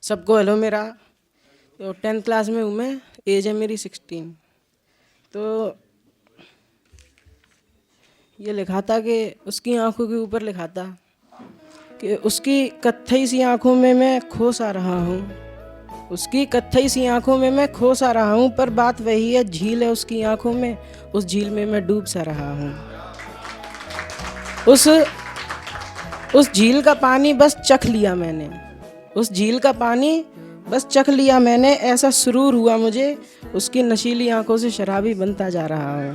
सबको हेलो मेरा। तो 10th क्लास में हूँ मैं, एज है मेरी 16। तो ये लिखा था कि उसकी आंखों के ऊपर लिखा था कि उसकी कत्थई सी आंखों में मैं खो सा रहा हूँ, उसकी कत्थई सी आंखों में मैं खो सा रहा हूँ, पर बात वही है, झील है उसकी आंखों में, उस झील में मैं डूब सा रहा हूँ। उस झील का पानी बस चख लिया मैंने, उस झील का पानी बस चख लिया मैंने, ऐसा सुरूर हुआ मुझे, उसकी नशीली आंखों से शराबी बनता जा रहा हूँ।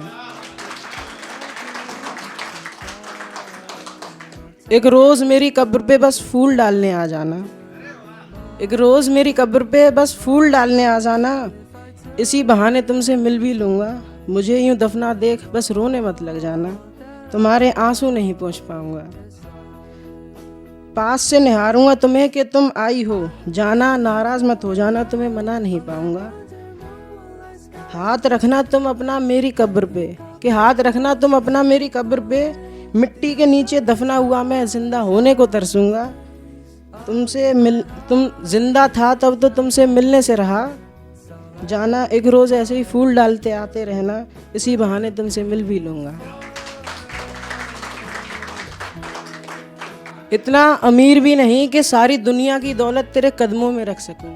एक रोज़ मेरी कब्र पे बस फूल डालने आ जाना, एक रोज़ मेरी कब्र पे बस फूल डालने आ जाना, इसी बहाने तुमसे मिल भी लूँगा, मुझे यूँ दफना देख बस रोने मत लग जाना, तुम्हारे आंसू नहीं पहुँच पाऊँगा। पास से निहारूंगा तुम्हें कि तुम आई हो, जाना नाराज मत हो जाना, तुम्हें मना नहीं पाऊंगा। हाथ रखना तुम अपना मेरी कब्र पे, कि हाथ रखना तुम अपना मेरी कब्र पे, मिट्टी के नीचे दफना हुआ मैं जिंदा होने को तरसूंगा। तुम जिंदा था तब तो तुमसे मिलने से रहा, जाना एक रोज़ ऐसे ही फूल डालते आते रहना, इसी बहाने तुमसे मिल भी लूँगा। इतना अमीर भी नहीं कि सारी दुनिया की दौलत तेरे कदमों में रख सकूं,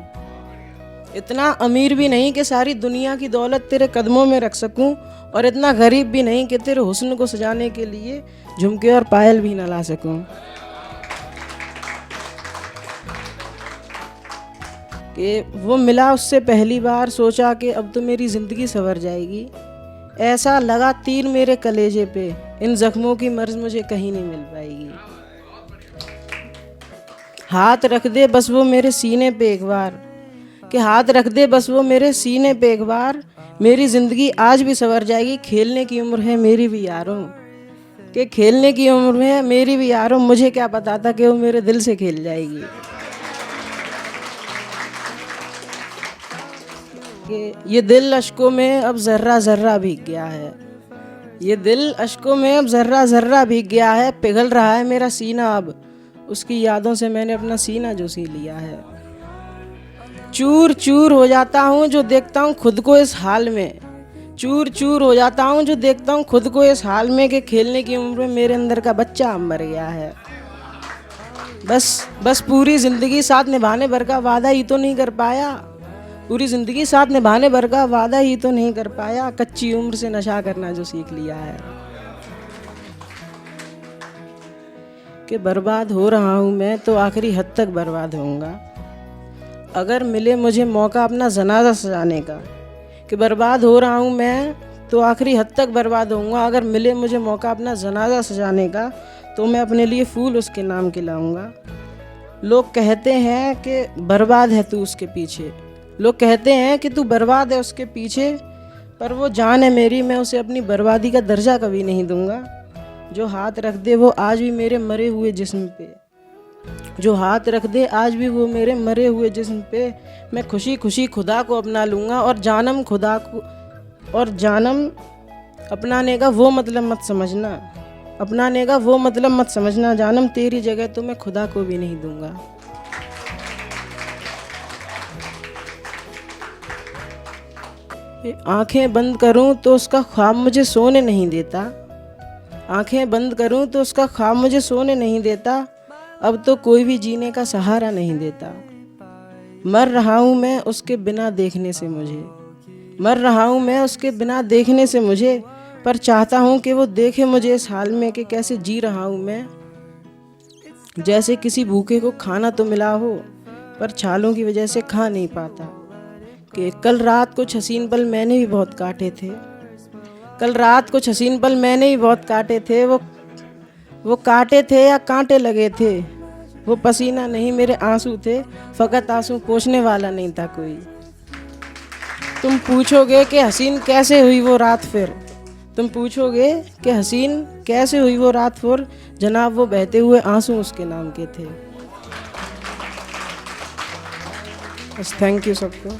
इतना अमीर भी नहीं कि सारी दुनिया की दौलत तेरे कदमों में रख सकूं, और इतना गरीब भी नहीं कि तेरे हुस्न को सजाने के लिए झुमके और पायल भी ना ला सकूं। कि वो मिला उससे पहली बार, सोचा कि अब तो मेरी ज़िंदगी संवर जाएगी, ऐसा लगा तीर मेरे कलेजे पे, इन जख्मों की मर्ज मुझे कहीं नहीं मिल पाएगी। हाथ रख दे बस वो मेरे सीने पे एक बार, कि हाथ रख दे बस वो मेरे सीने पे एक बार, मेरी ज़िंदगी आज भी संवर जाएगी, खेलने की उम्र है मेरी भी यारों, कि खेलने की उम्र है मेरी भी यारों, मुझे क्या पता था कि वो मेरे दिल से खेल जाएगी। कि ये दिल अश्कों में अब ज़र्रा ज़र्रा भीग गया है, ये दिल अश्कों में अब ज़र्रा ज़र्रा भीग गया है, पिघल रहा है मेरा सीना अब, उसकी यादों से मैंने अपना सीना जो सी लिया है। चूर चूर हो जाता हूँ जो देखता हूँ खुद को इस हाल में, चूर चूर हो जाता हूँ जो देखता हूँ खुद को इस हाल में, कि खेलने की उम्र में मेरे अंदर का बच्चा मर गया है। बस पूरी ज़िंदगी साथ निभाने भर का वादा ही तो नहीं कर पाया, पूरी ज़िंदगी साथ निभाने भर का वादा ही तो नहीं कर पाया, कच्ची उम्र से नशा करना जो सीख लिया है। कि बर्बाद हो रहा हूँ मैं तो आखिरी हद तक बर्बाद होऊंगा, अगर मिले मुझे मौका अपना जनाजा सजाने का, कि बर्बाद हो रहा हूँ मैं तो आखिरी हद तक बर्बाद होऊंगा, अगर मिले मुझे मौका अपना जनाजा सजाने का, तो मैं अपने लिए फूल उसके नाम के लाऊंगा। लोग कहते हैं कि बर्बाद है तू उसके पीछे, लोग कहते हैं कि तू बर्बाद है उसके पीछे, पर वो जान है मेरी, मैं उसे अपनी बर्बादी का दर्जा कभी नहीं दूंगा। जो हाथ रख दे वो आज भी मेरे मरे हुए जिस्म पे, जो हाथ रख दे आज भी वो मेरे मरे हुए जिस्म पे, मैं खुशी खुशी खुदा को अपना लूँगा, और जानम खुदा को, और जानम अपनाने का वो मतलब मत समझना, अपनाने का वो मतलब मत समझना, जानम तेरी जगह तो मैं खुदा को भी नहीं दूंगा। आंखें बंद करूं तो उसका ख्वाब मुझे सोने नहीं देता, आंखें बंद करूं तो उसका ख्वाब मुझे सोने नहीं देता, अब तो कोई भी जीने का सहारा नहीं देता। मर रहा हूं मैं उसके बिना देखने से मुझे, मर रहा हूं मैं उसके बिना देखने से मुझे, पर चाहता हूं कि वो देखे मुझे इस हाल में कि कैसे जी रहा हूं मैं, जैसे किसी भूखे को खाना तो मिला हो पर छालों की वजह से खा नहीं पाता। कि कल रात कुछ हसीन पल मैंने भी बहुत काटे थे, कल रात कुछ हसीन पल मैंने भी बहुत काटे थे, वो काटे थे या कांटे लगे थे, वो पसीना नहीं मेरे आंसू थे, फ़कत आंसू पोंछने वाला नहीं था कोई। तुम पूछोगे कि हसीन कैसे हुई वो रात फिर, तुम पूछोगे कि हसीन कैसे हुई वो रात फिर, जनाब वो बहते हुए आंसू उसके नाम के थे। बस थैंक यू सबको।